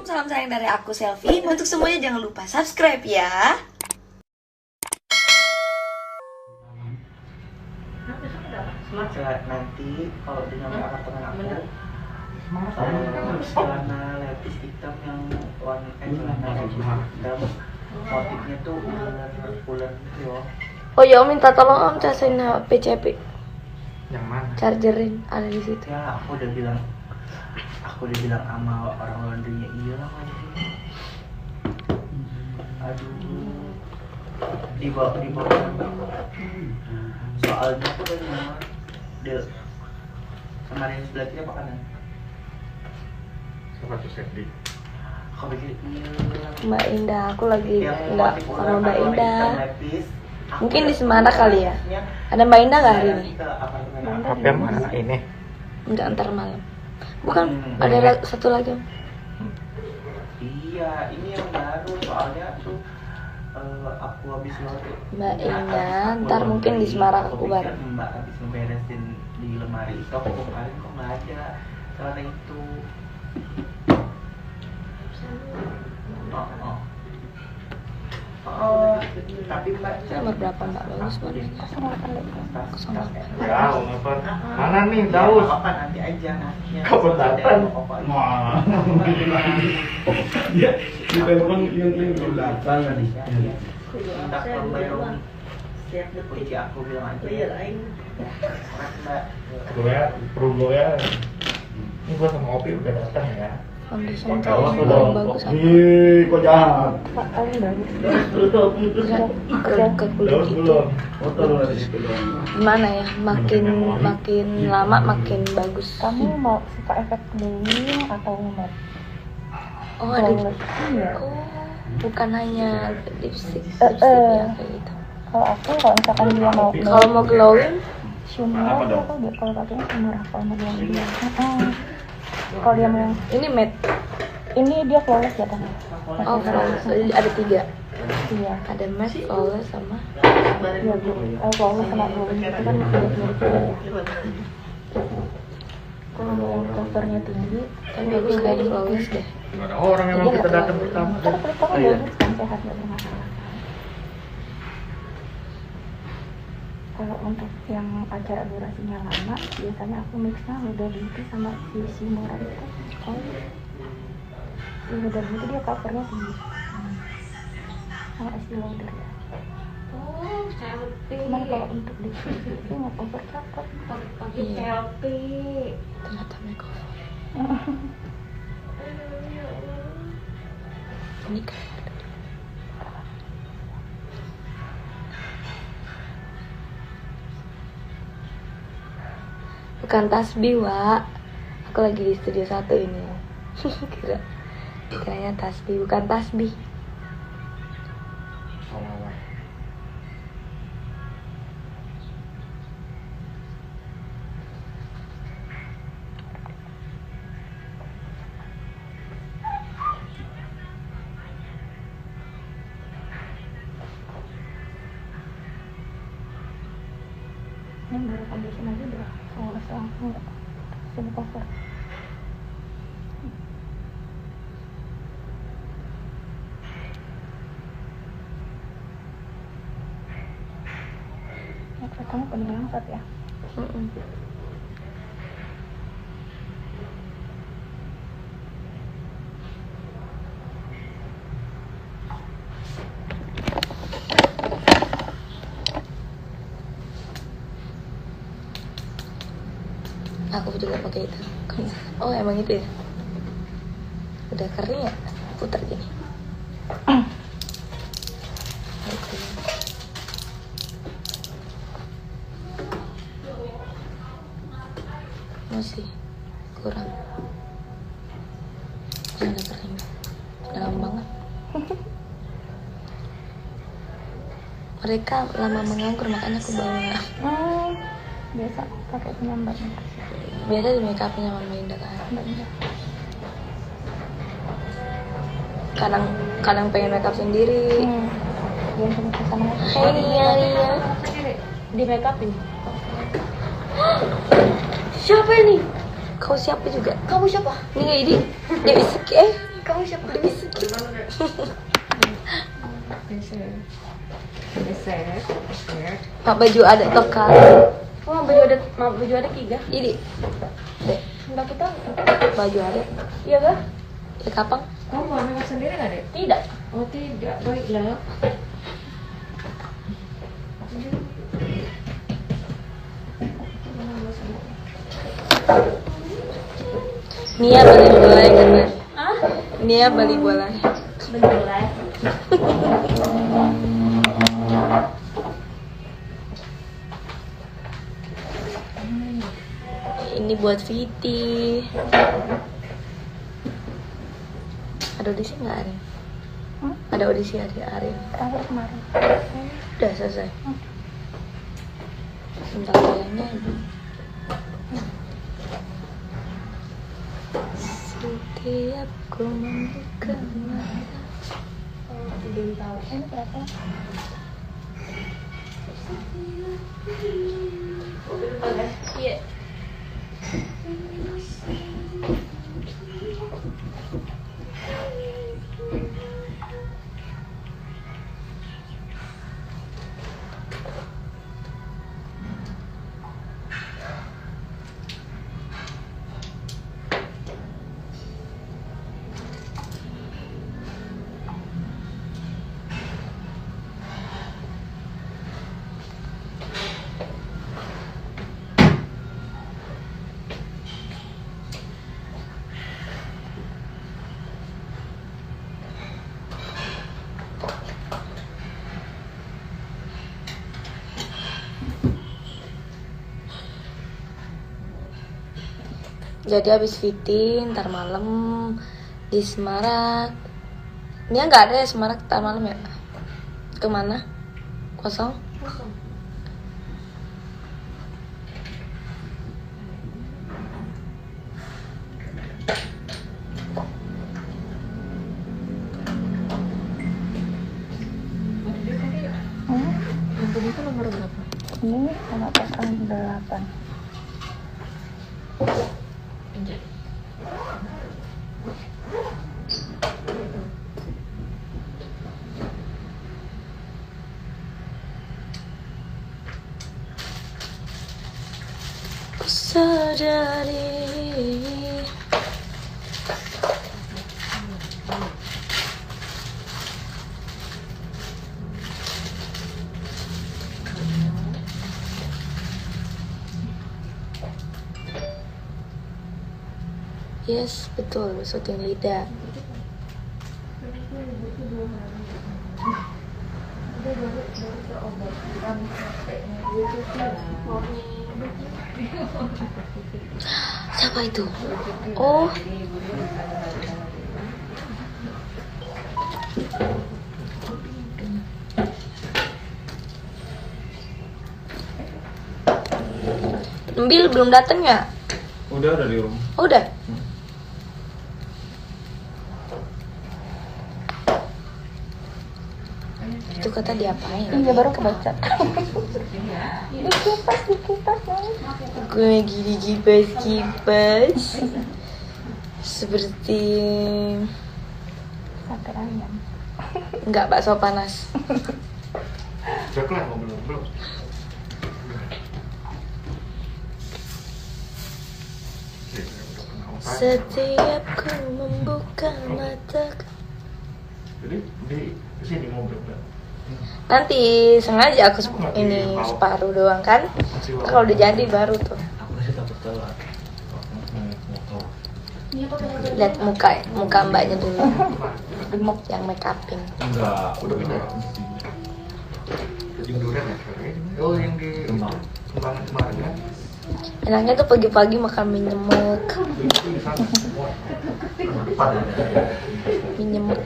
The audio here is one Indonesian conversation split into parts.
salam sayang dari aku Selfie. Untuk semuanya jangan lupa subscribe ya. Nanti kalau di nyampe apartemen aku celana lepis hitam yang celana lepis hitam motifnya tuh ular gitu loh. Oh ya, minta tolong Om casin HP CP. Yang mana? Chargerin ada di situ. Ya aku udah bilang sama orang laundrynya iya lah ini. Aduh, dibawa soalnya aku udah nyaman Del kemarin sebelah kiri apa kanan? Siapa tuh Sandy? Aku pikir iya Mbak Indah, aku lagi yang enggak motif sama ular Mbak warna Indah. hitam lepis. Mungkin di Semarang kali ya. Ada Mbak Indah nggak hari ini? Ke apartemen Tapi yang mana ini? Enggak, antar malam. Bukan, Hmm. ada satu lagi Om. Iya, ini yang baru soalnya tuh aku habis laundry. Mbak Ya, Indah, aku ntar mungkin di laundry. Semarang aku pikir bareng. Mbak habis ngeberesin di lemari itu aku kemarin kok nggak ada celana itu. Oh, tapi Mbak Nomor berapa Mbak? Bagus banget. 08. Ya, apa? Mana nih Daus? Apa nanti aja nantinya. Kebetulan. Wah. Dia di telepon yang belakang tadi. Minta pembayaran kunci aku bilang aja. Mbak. Perlu ya. Ini gua sama Opi udah datang ya. Foundation Kalau yang udah bagus apa? Ih, kok jahat. Paling bagus. Ke kulit Daus gitu. belum. Foto lu dari situ doang. Gimana ya? Makin lama makin bagus. Kamu mau suka efek glowing atau matte? Oh, ada. Iya. Oh, bukan hanya lipstick Eh, yang kayak gitu. Kalau aku kalau misalkan dia mau Kalau mau glowing, shimmer, aku dia kalau pakainya shimmer kalau mau dia dia. Kalau dia mau ini matte. ini dia flawless ya kan? Oh, flawless. Jadi ada 3. Iya. Ada matte, flawless, sama Iya, kalau flawless sama glowing itu kan mirip-mirip ya. Kalau mau yang covernya tinggi, tapi bagus kayak di flawless deh. Nggak ada orang emang kita datang pertama. kan kulit kamu bagus kan, sehat nggak bermasalah. Kalau untuk yang acara durasinya lama, biasanya aku mixnya Huda Beauty sama si Simora itu. Oh, si Huda Beauty dia covernya tinggi, sama Estee Lauder ya. Oh, Cuman kalau untuk di sini nggak cover cakep. pakai selfie. Ternyata makeover. Ini kan bukan tasbih, Wak. Aku lagi di studio 1 ini. Kiranya tasbih, bukan tasbih. Ini baru foundation aja udah flawless langsung nggak sini cover. Kamu pening banget ya. Aku juga pakai itu. Oh, emang itu ya? Udah kering ya? Putar gini. Oke. Masih kurang. Udah kering. Dalam banget. Mereka lama menganggur, makanya aku bawa. Biasa pakai penyambat. Biasa di make upnya Mama Indah kan. Kadang pengen make up sendiri. Dia punya pasangan. Hai Nia. Di make upin. Siapa ini? Kau siapa juga? Kamu siapa? Ini nggak ini. Dewi Seki. Kamu siapa demi Mak baju ada toka. Oh, baju ada 3. Ini. Dek, Enggak kita. baju ada. Iya kah? Ya kapang. Kamu mau makan sendiri nggak, Dek? Tidak. Oh, tidak. Baiklah. Nia beli bola kan? Ah? Nia beli bola. Beneran. Ini buat Viti. Ada audisi nggak Arin? Ada audisi Arin? Terakhir kemarin. Udah selesai. Bentar kayaknya. Setiap ku membuka mata. Dewi tahu. Ini berapa? Iya. Jadi habis fitting ntar malam di Semarak. Ini nggak ada ya Semarak ntar malam ya? Kemana? Kosong? Yang itu nomor berapa? Ini sama 08. Ku sadari yes, betul, syuting lidah. Siapa itu? Oh, Embil belum datang ya? Udah di rumah. Oh, udah. Itu kata diapain? Iya baru kebaca. Dikipas Gue gini kipas seperti sate ayam. enggak bakso panas. Udah kelar kok belum? Setiap ku membuka mata. Jadi di sini mobil udah. Nanti sengaja aku ini separuh doang kan. Kalau udah jadi baru tuh. Aku sih takut telat. Motor. Lihat muka mbaknya dulu. Gemuk yang make upin. Enggak, Udah pindah. Di Duren ya sekarang ini. Oh yang di Kembang. Kembangan kemarin ya. Enaknya tuh pagi-pagi makan mie nyemek. Itu di sana. Wah, depan ada. Mie nyemek.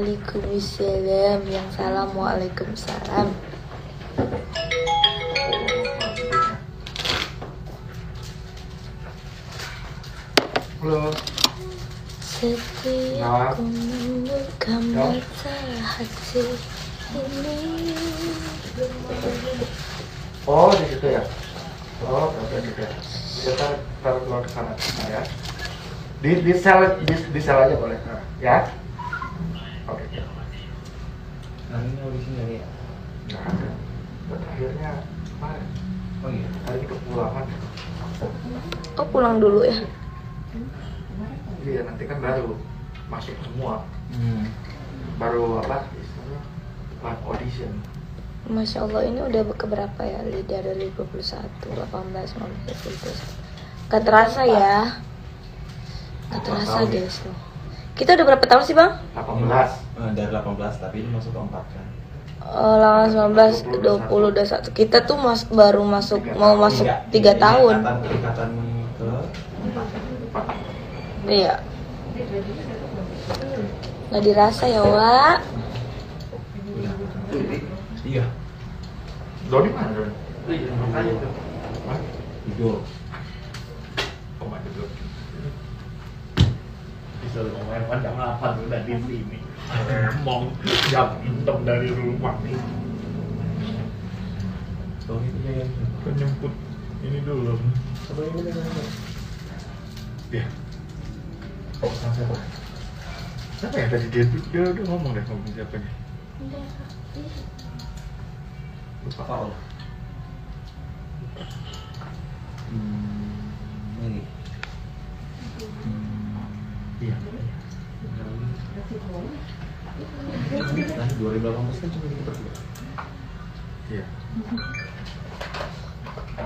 Waalaikumsalam. Yang salam waalaikumsalam. Halo. Setiap ku membuka mata hati. sini. Oh, di situ ya. Oh, oke oke. Kita taruh keluar ke sana ya. Di sel aja boleh ya. Oke. Hari ini audisi nggak ya? Nggak ada. Terakhirnya kemarin. Oh iya. Hari ini kepulangan. Oh pulang dulu ya. Iya nanti kan baru masuk semua. Baru apa? Istilahnya live audition. Masya Allah, ini udah keberapa ya? Dari 21, 18, 19, 20. Gak terasa ya. Gak terasa guys loh. Kita udah berapa tahun sih bang? 18. Dari 18, tapi ini masuk ke 4 kan? 19, 20, 21. Kita tuh baru masuk, mau masuk 3 tahun. Ikatan ke 4. Iya. Gak dirasa ya Wak. Iya. Doni mana Doni? Iya, makanya tuh. Hah? Tidur. Oh my god. Disuruh ngomong jam 8 udah di sini. Ngomong jam hitam dari rumah nih. Oh, itu yang Penjemput ini dulu. apa ini? Ya. Oh, siapa? Siapa ya tadi dia udah ngomong siapa nih? Lupa. Oh. Ini. Iya. Nah, 2018 kan cuma kita berdua. Iya.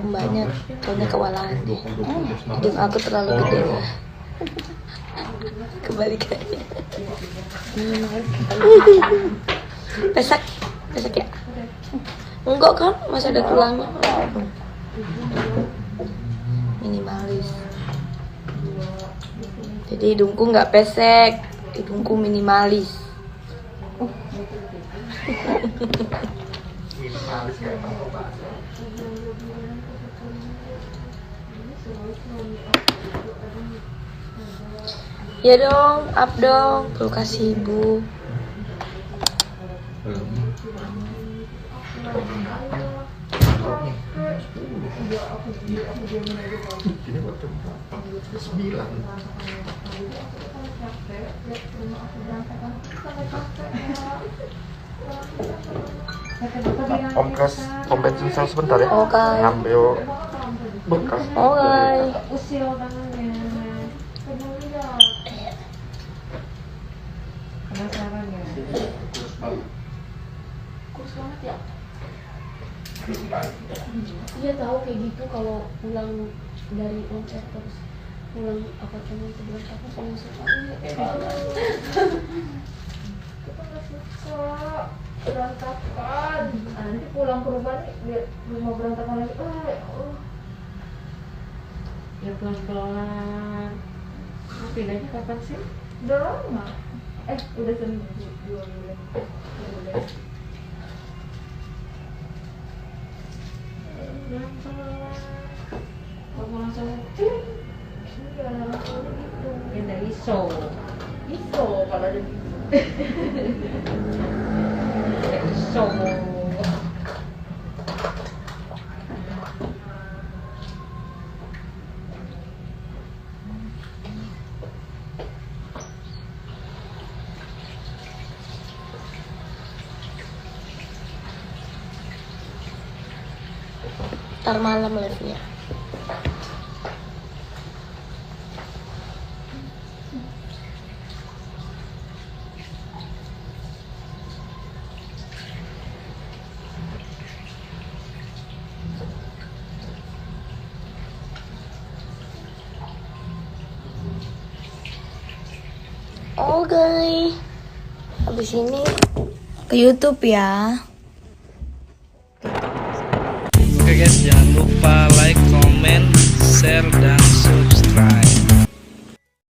Mbaknya kayaknya kewalahan. Hidung aku terlalu gede. Kebalikannya. Pesek ya? Enggak kan? Masih ada tulangnya. Minimalis. Jadi hidungku nggak pesek, hidungku minimalis. Minimalis kayak apa? Ya dong, up dong, perlu kasih ibu. Ini buat jam berapa? 9. Om kas om bensin sel sebentar ya. Oke. Ambil bekas. Oke. Usil tangannya. Penasaran ya? Kurus banget ya. Iya tahu kayak gitu kalau pulang dari konser terus pulang apa cuma sebulan apa sama sekali kita nggak susah berantakan. Nanti pulang ke rumah nih lihat rumah berantakan lagi. Ya Allah. Ya pelan-pelan. Mau pindahnya kapan sih? Udah lama. Udah 2 bulan. Pelan-pelan. Kamu langsung iya langsung gitu. Pindah iso kalau ada gitu. Iso. Ntar malam live-nya. Oke. Habis ini ke YouTube ya. Oke guys, jangan lupa like, comment, share, dan subscribe.